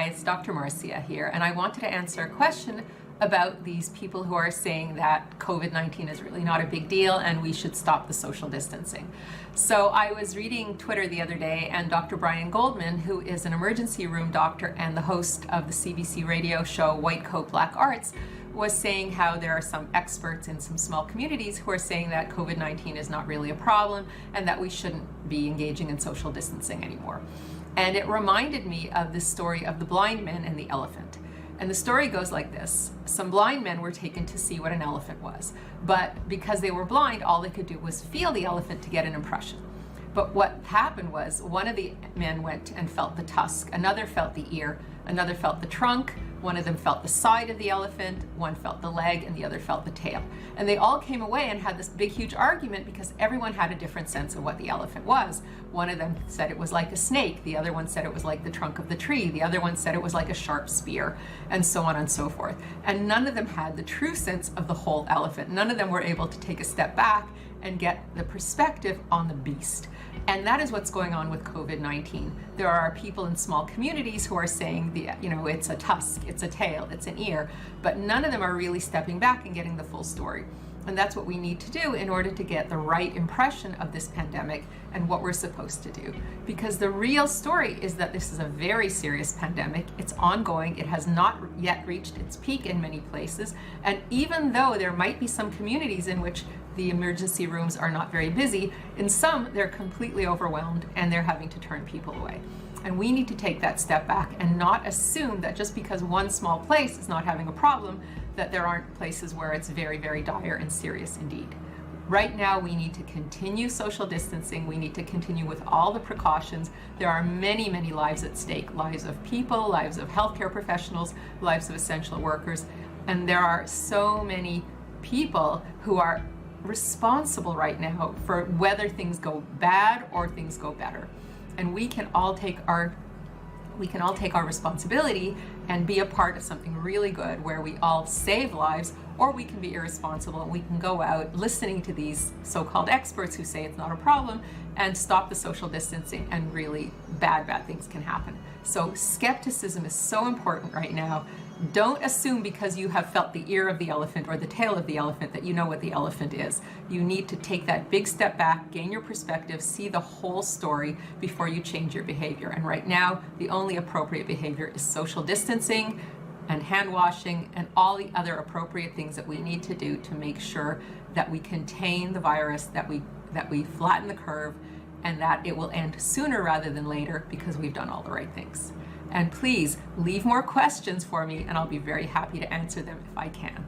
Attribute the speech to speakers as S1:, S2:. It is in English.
S1: Hi, it's Dr. Marcia here, and I wanted to answer a question about these people who are saying that COVID-19 is really not a big deal and we should stop the social distancing. So I was reading Twitter the other day, and Dr. Brian Goldman, who is an emergency room doctor and the host of the CBC radio show White Coat Black Arts, was saying how there are some experts in some small communities who are saying that COVID-19 is not really a problem and that we shouldn't be engaging in social distancing anymore. And it reminded me of the story of the blind men and the elephant. And the story goes like this. Some blind men were taken to see what an elephant was, but because they were blind, all they could do was feel the elephant to get an impression. But what happened was one of the men went and felt the tusk, another felt the ear, another felt the trunk, one of them felt the side of the elephant, one felt the leg, and the other felt the tail. And they all came away and had this big, huge argument because everyone had a different sense of what the elephant was. One of them said it was like a snake, the other one said it was like the trunk of the tree, the other one said it was like a sharp spear, and so on and so forth. And none of them had the true sense of the whole elephant. None of them were able to take a step back and get the perspective on the beast. And that is what's going on with COVID-19. There are people in small communities who are saying, it's a tusk, it's a tail, it's an ear, but none of them are really stepping back and getting the full story. And that's what we need to do in order to get the right impression of this pandemic and what we're supposed to do. Because the real story is that this is a very serious pandemic. It's ongoing. It has not yet reached its peak in many places. And even though there might be some communities in which the emergency rooms are not very busy, in some they're completely overwhelmed and they're having to turn people away. And we need to take that step back and not assume that just because one small place is not having a problem, that there aren't places where it's very, very dire and serious indeed. Right now, we need to continue social distancing. We need to continue with all the precautions. There are many, many lives at stake, lives of people, lives of healthcare professionals, lives of essential workers. And there are so many people who are responsible right now for whether things go bad or things go better. And we can all take our responsibility and be a part of something really good where we all save lives, or we can be irresponsible and we can go out listening to these so-called experts who say it's not a problem and stop the social distancing, and really bad things can happen. So skepticism is so important right now. Don't assume because you have felt the ear of the elephant or the tail of the elephant that you know what the elephant is. You need to take that big step back, gain your perspective, see the whole story before you change your behavior. And right now, the only appropriate behavior is social distancing and hand washing and all the other appropriate things that we need to do to make sure that we contain the virus, that we flatten the curve, and that it will end sooner rather than later because we've done all the right things. And please leave more questions for me and I'll be very happy to answer them if I can.